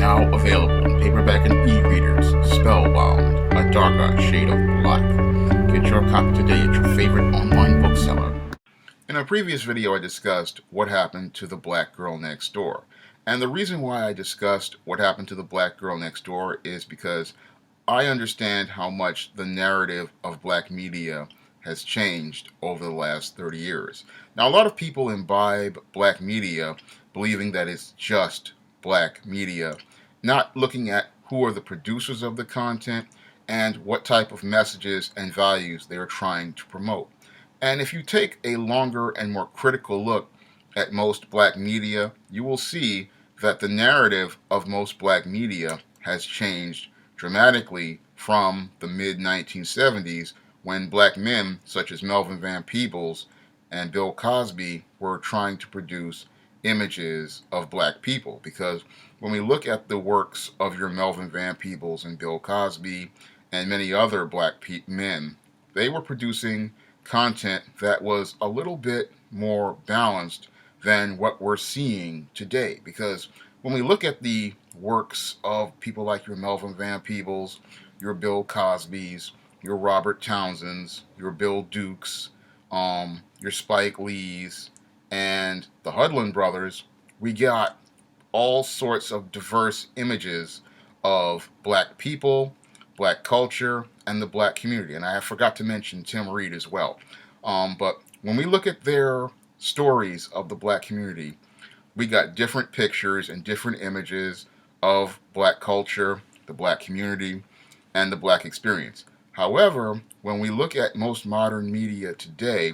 Now available in paperback and e-readers, Spellbound, A Darker Shade of Black. Get your copy today at your favorite online bookseller. In a previous video, I discussed what happened to the black girl next door. And the reason why I discussed what happened to the black girl next door is because I understand how much the narrative of black media has changed over the last 30 years. Now, a lot of people imbibe black media believing that it's just black media, not looking at who are the producers of the content and what type of messages and values they are trying to promote. And if you take a longer and more critical look at most black media, you will see that the narrative of most black media has changed dramatically from the mid-1970s when black men such as Melvin Van Peebles and Bill Cosby were trying to produce images of black people. Because when we look at the works of your Melvin Van Peebles and Bill Cosby and many other black men, they were producing content that was a little bit more balanced than what we're seeing today. Because when we look at the works of people like your Melvin Van Peebles, your Bill Cosbys, your Robert Townsends, your Bill Dukes, your Spike Lees, and the Hudlin brothers, we got all sorts of diverse images of black people, black culture, and the black community. And I forgot to mention Tim Reed as well. But when we look at their stories of the black community, we got different pictures and different images of black culture, the black community, and the black experience. However, when we look at most modern media today,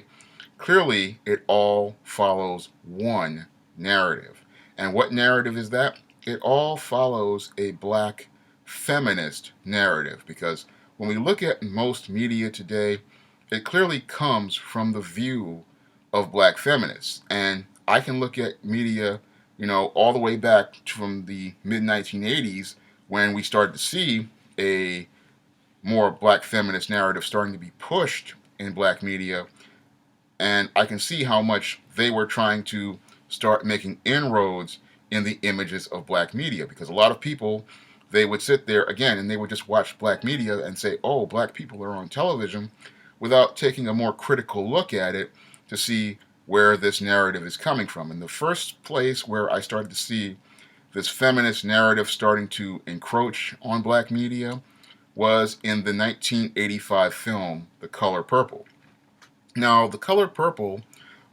clearly it all follows one narrative. And what narrative is that? It all follows a black feminist narrative, because when we look at most media today, it clearly comes from the view of black feminists. And I can look at media, all the way back from the mid-1980s when we started to see a more black feminist narrative starting to be pushed in black media. And I can see how much they were trying to start making inroads in the images of black media, because a lot of people, they would sit there again and they would just watch black media and say, oh, black people are on television, without taking a more critical look at it to see where this narrative is coming from. And the first place where I started to see this feminist narrative starting to encroach on black media was in the 1985 film, The Color Purple. Now, The Color Purple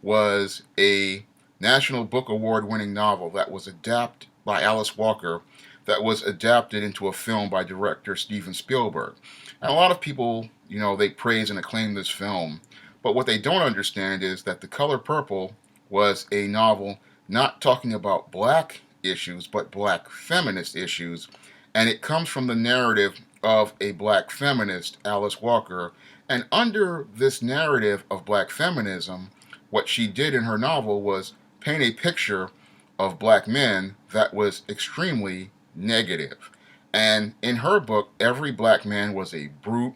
was a National Book Award winning novel that was adapted by Alice Walker, that was adapted into a film by director Steven Spielberg. And a lot of people, they praise and acclaim this film, but what they don't understand is that The Color Purple was a novel not talking about black issues, but black feminist issues, and it comes from the narrative of a black feminist, Alice Walker. And under this narrative of black feminism, what she did in her novel was paint a picture of black men that was extremely negative. And in her book, every black man was a brute,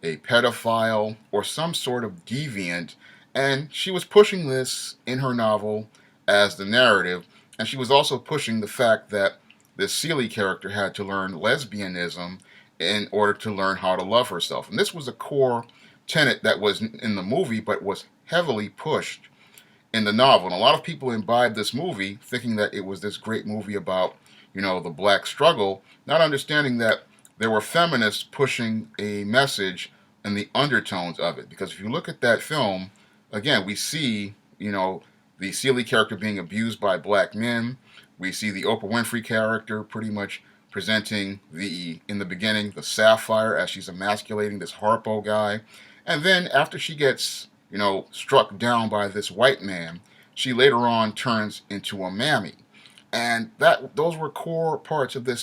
a pedophile, or some sort of deviant. And she was pushing this in her novel as the narrative. And she was also pushing the fact that this Celie character had to learn lesbianism in order to learn how to love herself. And this was a core tenet that was in the movie, but was heavily pushed in the novel. And a lot of people imbibed this movie thinking that it was this great movie about, the black struggle, not understanding that there were feminists pushing a message in the undertones of it. Because if you look at that film, again, we see, the Celie character being abused by black men. We see the Oprah Winfrey character pretty much presenting in the beginning, the Sapphire, as she's emasculating this Harpo guy. And then after she gets, struck down by this white man, she later on turns into a mammy. And those were core parts of this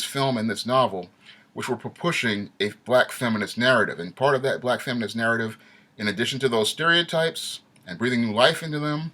film and this novel, which were pushing a black feminist narrative. And part of that black feminist narrative, in addition to those stereotypes and breathing new life into them,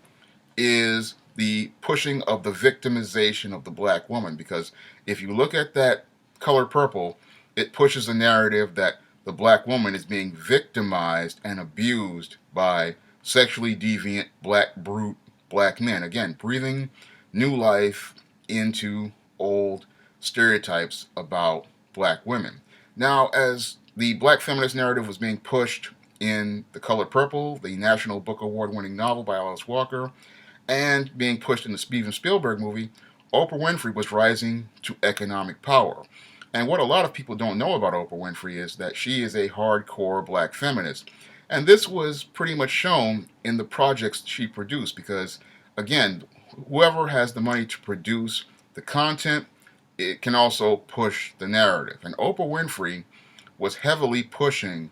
is the pushing of the victimization of the black woman. Because if you look at that Color Purple, it pushes a narrative that the black woman is being victimized and abused by sexually deviant, black brute, black men. Again, breathing new life into old stereotypes about black women. Now, as the Black Feminist Narrative was being pushed in The Color Purple, the National Book Award winning novel by Alice Walker, and being pushed in the Steven Spielberg movie, Oprah Winfrey was rising to economic power. And what a lot of people don't know about Oprah Winfrey is that she is a hardcore black feminist. And this was pretty much shown in the projects she produced because, again, whoever has the money to produce the content, it can also push the narrative. And Oprah Winfrey was heavily pushing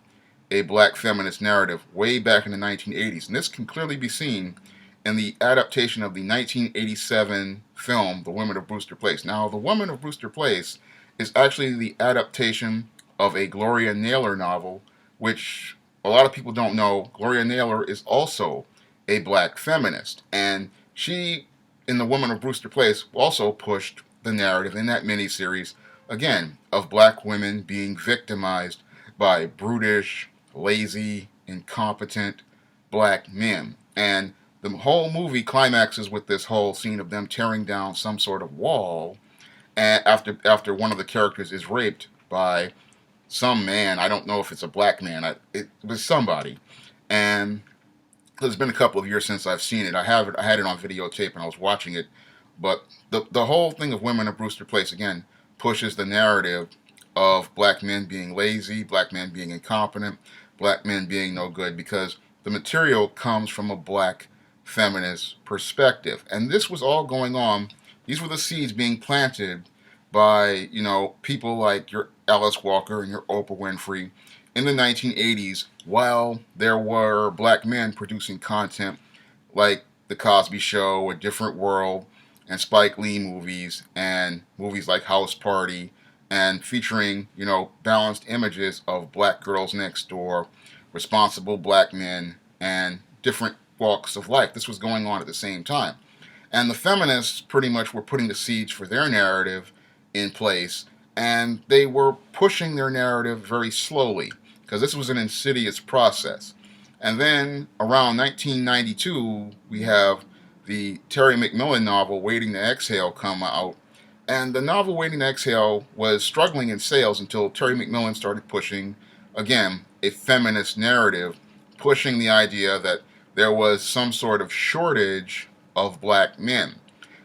a black feminist narrative way back in the 1980s. And this can clearly be seen in the adaptation of the 1987 film, The Women of Brewster Place. Now, The Women of Brewster Place is actually the adaptation of a Gloria Naylor novel, which a lot of people don't know. Gloria Naylor is also a black feminist. And she, in The Women of Brewster Place, also pushed the narrative in that miniseries, again, of black women being victimized by brutish, lazy, incompetent black men. And the whole movie climaxes with this whole scene of them tearing down some sort of wall and after one of the characters is raped by some man. I don't know if it's a black man. It was somebody. And it's been a couple of years since I've seen it. I had it on videotape and I was watching it. But the whole thing of Women of Brewster Place, again, pushes the narrative of black men being lazy, black men being incompetent, black men being no good, because the material comes from a black feminist perspective. And this was all going on. These were the seeds being planted by, people like your Alice Walker and your Oprah Winfrey in the 1980s, while there were black men producing content like The Cosby Show, A Different World, and Spike Lee movies, and movies like House Party, and featuring, balanced images of black girls next door, responsible black men, and different walks of life. This was going on at the same time. And the feminists pretty much were putting the seeds for their narrative in place, and they were pushing their narrative very slowly, because this was an insidious process. And then around 1992, we have the Terry McMillan novel Waiting to Exhale come out. And the novel Waiting to Exhale was struggling in sales until Terry McMillan started pushing, again, a feminist narrative, pushing the idea that there was some sort of shortage of black men.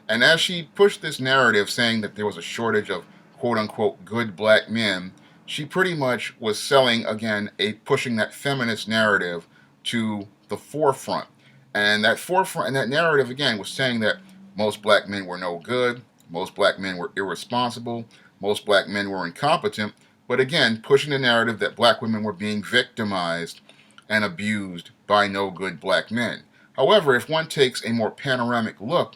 And as she pushed this narrative saying that there was a shortage of quote-unquote good black men, she pretty much was selling, again, pushing that feminist narrative to the forefront. And that narrative, again, was saying that most black men were no good, most black men were irresponsible, most black men were incompetent, but again, pushing the narrative that black women were being victimized and abused by no good black men. However, if one takes a more panoramic look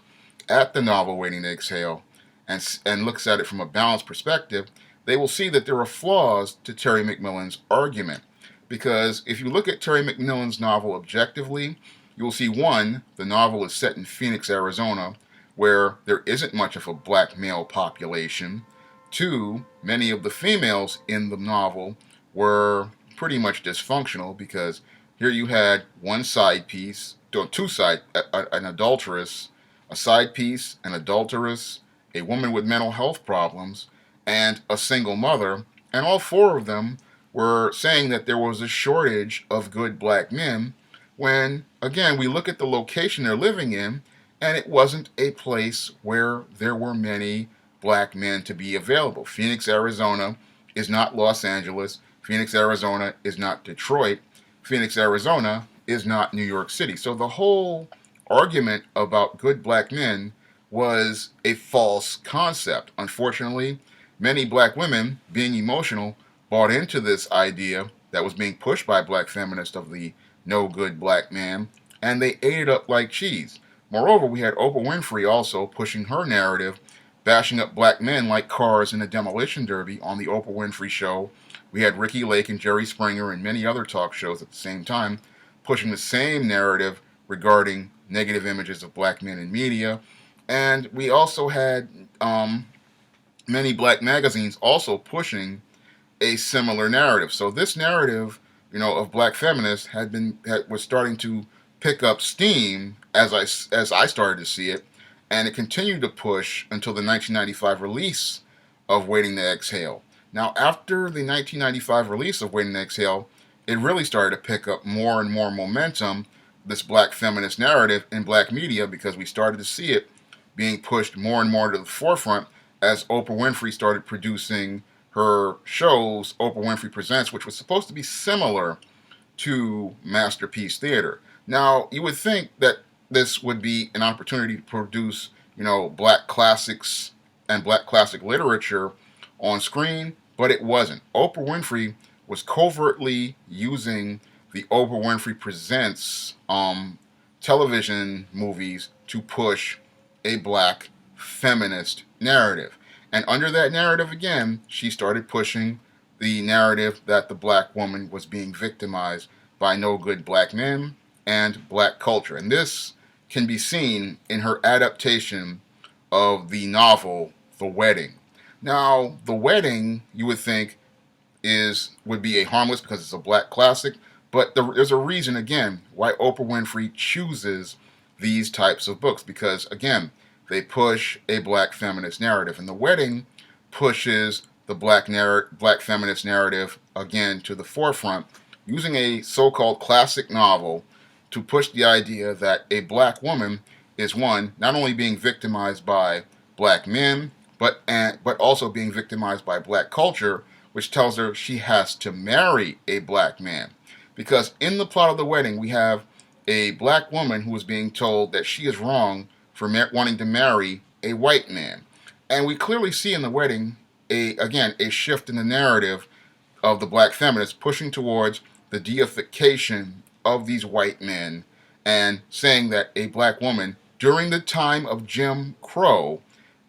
at the novel Waiting to Exhale and looks at it from a balanced perspective, they will see that there are flaws to Terry McMillan's argument. Because if you look at Terry McMillan's novel objectively, you will see, one, the novel is set in Phoenix, Arizona, where there isn't much of a black male population. Two, many of the females in the novel were pretty much dysfunctional, because here you had one side piece, an adulteress, a side piece, an adulteress, a woman with mental health problems, and a single mother, and all four of them were saying that there was a shortage of good black men, when, again, we look at the location they're living in, and it wasn't a place where there were many black men to be available. Phoenix, Arizona is not Los Angeles. Phoenix, Arizona is not Detroit. Phoenix, Arizona is not New York City. So the whole argument about good black men was a false concept. Unfortunately, many black women, being emotional, bought into this idea that was being pushed by black feminists of the no good black man, and they ate it up like cheese. Moreover, we had Oprah Winfrey also pushing her narrative, bashing up black men like cars in a demolition derby on the Oprah Winfrey Show. We had Ricky Lake and Jerry Springer and many other talk shows at the same time pushing the same narrative regarding negative images of black men in media. And we also had many black magazines also pushing a similar narrative. So this narrative, of black feminists was starting to pick up steam as I started to see it, and it continued to push until the 1995 release of Waiting to Exhale. Now, after the 1995 release of Waiting to Exhale, it really started to pick up more and more momentum, this black feminist narrative in black media, because we started to see it being pushed more and more to the forefront as Oprah Winfrey started producing her shows, Oprah Winfrey Presents, which was supposed to be similar to Masterpiece Theater. Now, you would think that this would be an opportunity to produce, black classics and black classic literature on screen, but it wasn't. Oprah Winfrey was covertly using the Oprah Winfrey Presents television movies to push a black feminist narrative. And under that narrative, again, she started pushing the narrative that the black woman was being victimized by no good black men and black culture. And this can be seen in her adaptation of the novel The Wedding. Now, The Wedding, you would think, would be a harmless because it's a black classic, but there's a reason, again, why Oprah Winfrey chooses these types of books, because, again, they push a black feminist narrative. And The Wedding pushes the black feminist narrative, again, to the forefront, using a so-called classic novel to push the idea that a black woman is, one, not only being victimized by black men, but also being victimized by black culture, which tells her she has to marry a black man. Because in the plot of The Wedding, we have a black woman who is being told that she is wrong for wanting to marry a white man. And we clearly see in The Wedding, a shift in the narrative of the black feminists pushing towards the deification of these white men and saying that a black woman, during the time of Jim Crow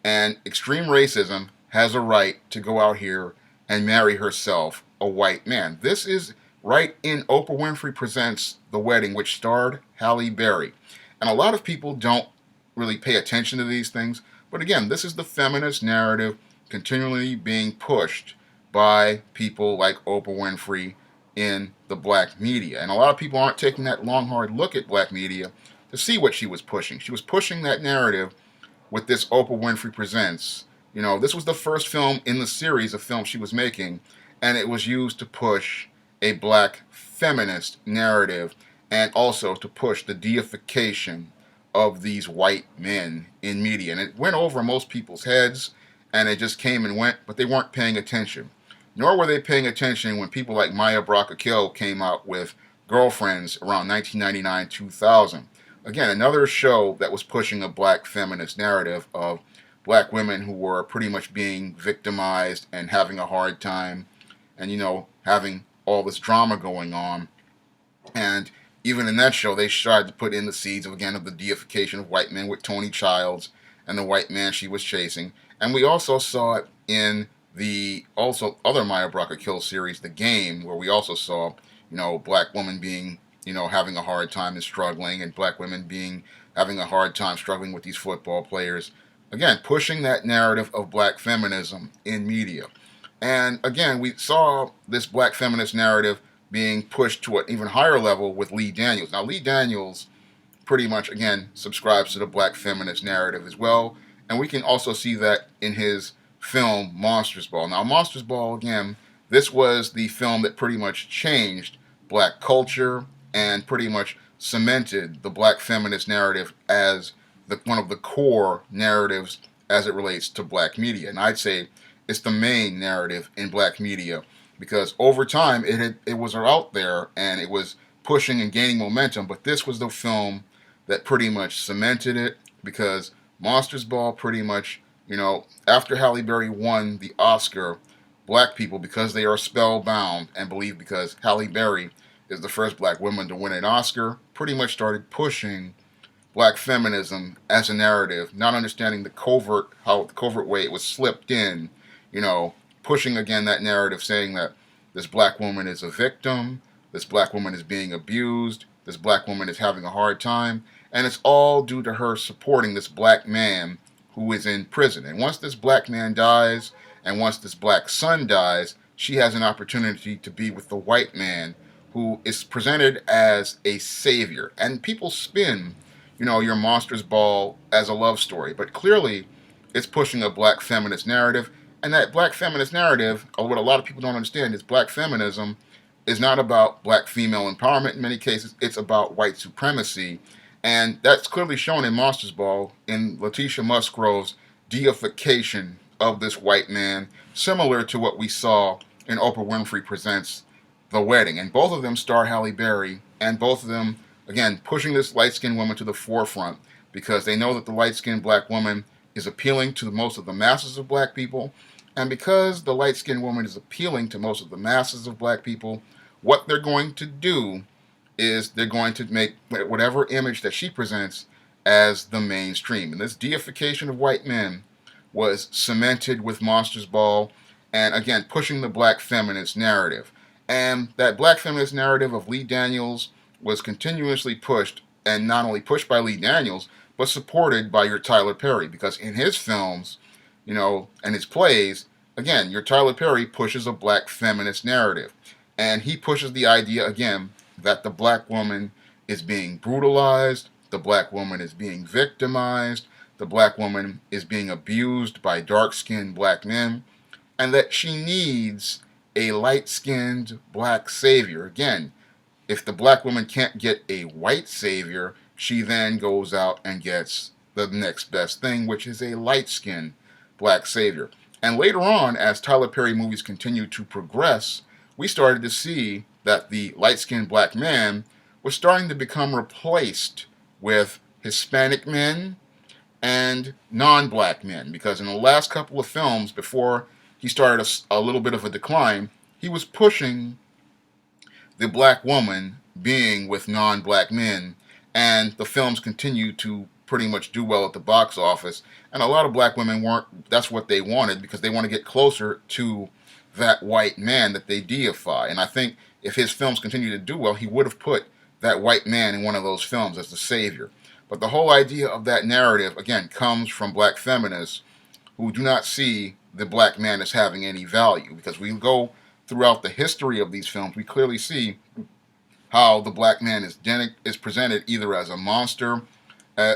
and extreme racism, has a right to go out here and marry herself a white man. This is right in Oprah Winfrey Presents The Wedding, which starred Halle Berry. And a lot of people don't really pay attention to these things. But again, this is the feminist narrative continually being pushed by people like Oprah Winfrey in the black media. And a lot of people aren't taking that long, hard look at black media to see what she was pushing. She was pushing that narrative with this Oprah Winfrey Presents. This was the first film in the series of films she was making, and it was used to push a black feminist narrative and also to push the deification of these white men in media. And it went over most people's heads, and it just came and went, but they weren't paying attention. Nor were they paying attention when people like Maya Brock came out with Girlfriends around 1999-2000. Again, another show that was pushing a black feminist narrative of black women who were pretty much being victimized and having a hard time and, having all this drama going on. And even in that show, they tried to put in the seeds of the deification of white men with Tony Childs and the white man she was chasing. And we also saw it in the other Maya Brock series, The Game, where we also saw, black women being, having a hard time and struggling, and black women having a hard time struggling with these football players. Again, pushing that narrative of black feminism in media. And again, we saw this black feminist narrative being pushed to an even higher level with Lee Daniels. Now, Lee Daniels pretty much, again, subscribes to the black feminist narrative as well. And we can also see that in his film Monsters Ball. Now, Monsters Ball, again, this was the film that pretty much changed black culture and pretty much cemented the black feminist narrative as one of the core narratives as it relates to black media. And I'd say it's the main narrative in black media, because over time it was out there and it was pushing and gaining momentum, but this was the film that pretty much cemented it, because Monsters Ball pretty much, after Halle Berry won the Oscar, black people, because they are spellbound and believe because Halle Berry is the first black woman to win an Oscar, pretty much started pushing black feminism as a narrative, not understanding the covert way it was slipped in, pushing again that narrative, saying that this black woman is a victim, this black woman is being abused, this black woman is having a hard time, and it's all due to her supporting this black man who is in prison. And once this black man dies, and once this black son dies, she has an opportunity to be with the white man who is presented as a savior. And people spin, your Monsters Ball as a love story, but clearly it's pushing a black feminist narrative. And that black feminist narrative, or what a lot of people don't understand, is black feminism is not about black female empowerment in many cases. It's about white supremacy. And that's clearly shown in Monsters Ball in Letitia Musgrove's deification of this white man, similar to what we saw in Oprah Winfrey Presents The Wedding. And both of them star Halle Berry, and both of them, again, pushing this light-skinned woman to the forefront because they know that the light-skinned black woman is appealing to most of the masses of black people. And because the light-skinned woman is appealing to most of the masses of black people, what they're going to do is they're going to make whatever image that she presents as the mainstream. And this deification of white men was cemented with Monsters Ball, and again, pushing the black feminist narrative. And that black feminist narrative of Lee Daniels was continuously pushed, and not only pushed by Lee Daniels, but supported by your Tyler Perry, because in his films, and his plays, again, your Tyler Perry pushes a black feminist narrative. And he pushes the idea, again, that the black woman is being brutalized, the black woman is being victimized, the black woman is being abused by dark-skinned black men, and that she needs a light-skinned black savior. Again, if the black woman can't get a white savior, she then goes out and gets the next best thing, which is a light-skinned black savior. And later on, as Tyler Perry movies continued to progress, we started to see that the light-skinned black man was starting to become replaced with Hispanic men and non-black men, because in the last couple of films, before he started a little bit of a decline, he was pushing the black woman being with non-black men, and the films continued to pretty much do well at the box office, and a lot of black women that's what they wanted, because they want to get closer to that white man that they deify. And I think if his films continue to do well, he would have put that white man in one of those films as the savior. But the whole idea of that narrative, again, comes from black feminists who do not see the black man as having any value, because we go throughout the history of these films, we clearly see how the black man is presented either as a monster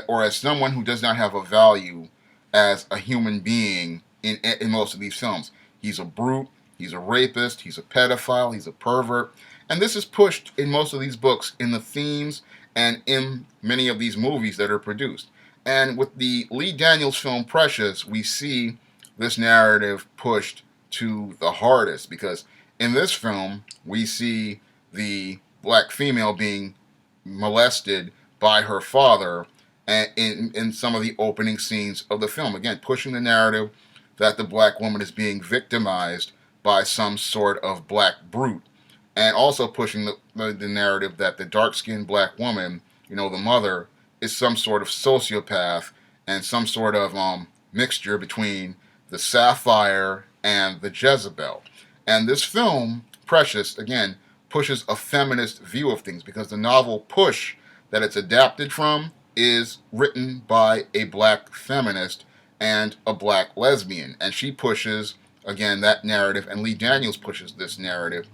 or as someone who does not have a value as a human being in most of these films. He's a brute, he's a rapist, he's a pedophile, he's a pervert. And this is pushed in most of these books, in the themes, and in many of these movies that are produced. And with the Lee Daniels film Precious, we see this narrative pushed to the hardest, because in this film, we see the black female being molested by her father in some of the opening scenes of the film. Again, pushing the narrative that the black woman is being victimized by some sort of black brute. And also pushing the narrative that the dark-skinned black woman, the mother, is some sort of sociopath and some sort of mixture between the Sapphire and the Jezebel. And this film, Precious, again, pushes a feminist view of things, because the novel Push that it's adapted from is written by a black feminist and a black lesbian. And she pushes, again, that narrative, and Lee Daniels pushes this narrative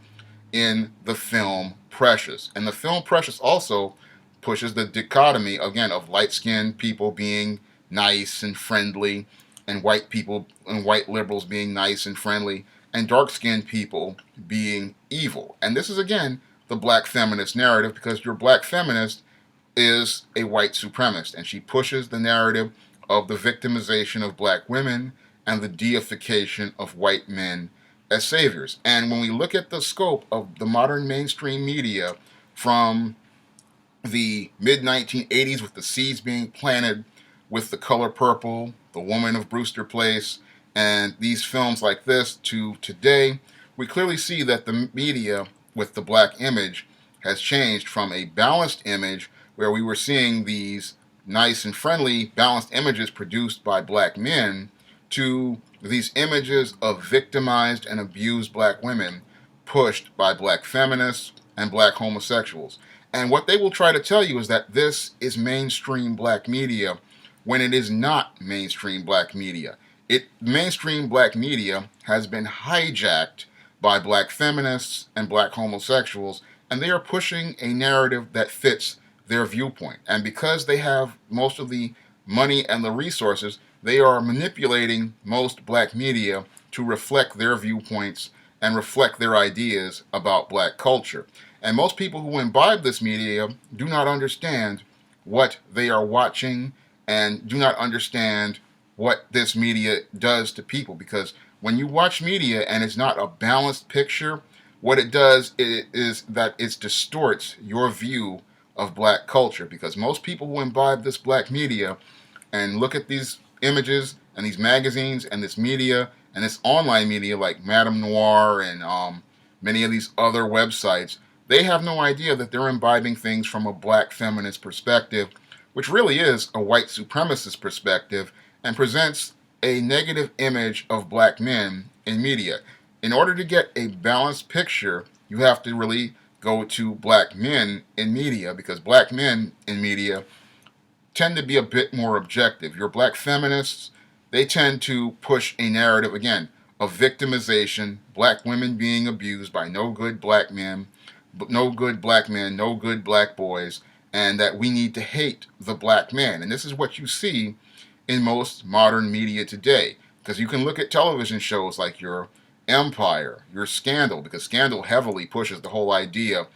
in the film Precious. And the film Precious also pushes the dichotomy, again, of light-skinned people being nice and friendly, and white people and white liberals being nice and friendly, and dark-skinned people being evil. And this is, again, the black feminist narrative, because your black feminist is a white supremacist, and she pushes the narrative of the victimization of black women and the deification of white men as saviors. And when we look at the scope of the modern mainstream media from the mid-1980s, with the seeds being planted with The Color Purple, The Woman of Brewster Place, and these films like this, to today, we clearly see that the media with the black image has changed from a balanced image, where we were seeing these nice and friendly balanced images produced by black men, to these images of victimized and abused black women pushed by black feminists and black homosexuals. And what they will try to tell you is that this is mainstream black media, when it is not mainstream black media. Mainstream black media has been hijacked by black feminists and black homosexuals, and they are pushing a narrative that fits their viewpoint. And because they have most of the money and the resources, they are manipulating most black media to reflect their viewpoints and reflect their ideas about black culture. And most people who imbibe this media do not understand what they are watching and do not understand what this media does to people. Because when you watch media and it's not a balanced picture, what it does is that it distorts your view of black culture. Because most people who imbibe this black media and look at these images and these magazines and this media and this online media like Madame Noir and many of these other websites, they have no idea that they're imbibing things from a black feminist perspective, which really is a white supremacist perspective, and presents a negative image of black men in media. In order to get a balanced picture, you have to really go to black men in media, because black men in media tend to be a bit more objective. Your black feminists, they tend to push a narrative, again, of victimization, black women being abused by no good black men, no good black boys, and that we need to hate the black man. And this is what you see in most modern media today. Because you can look at television shows like your Empire, your Scandal, because Scandal heavily pushes the whole idea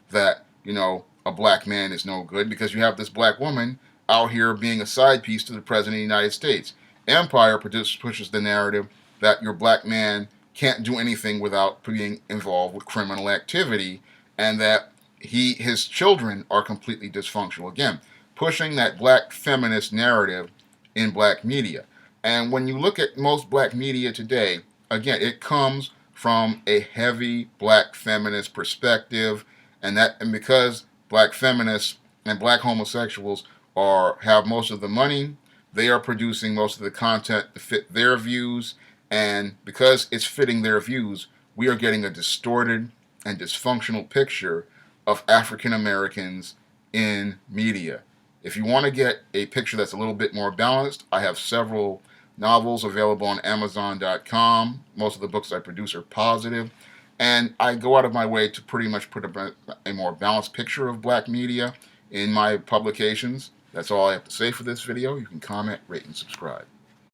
that, a black man is no good, because you have this black woman out here being a side piece to the President of the United States. Empire pushes the narrative that your black man can't do anything without being involved with criminal activity, and that his children are completely dysfunctional. Again, pushing that black feminist narrative in black media. And when you look at most black media today, again, it comes from a heavy black feminist perspective, and because black feminists and black homosexuals have most of the money, they are producing most of the content to fit their views, and because it's fitting their views, we are getting a distorted and dysfunctional picture of African Americans in media. If you want to get a picture that's a little bit more balanced, I have several novels available on Amazon.com. Most of the books I produce are positive, and I go out of my way to pretty much put a more balanced picture of black media in my publications. That's all I have to say for this video. You can comment, rate, and subscribe.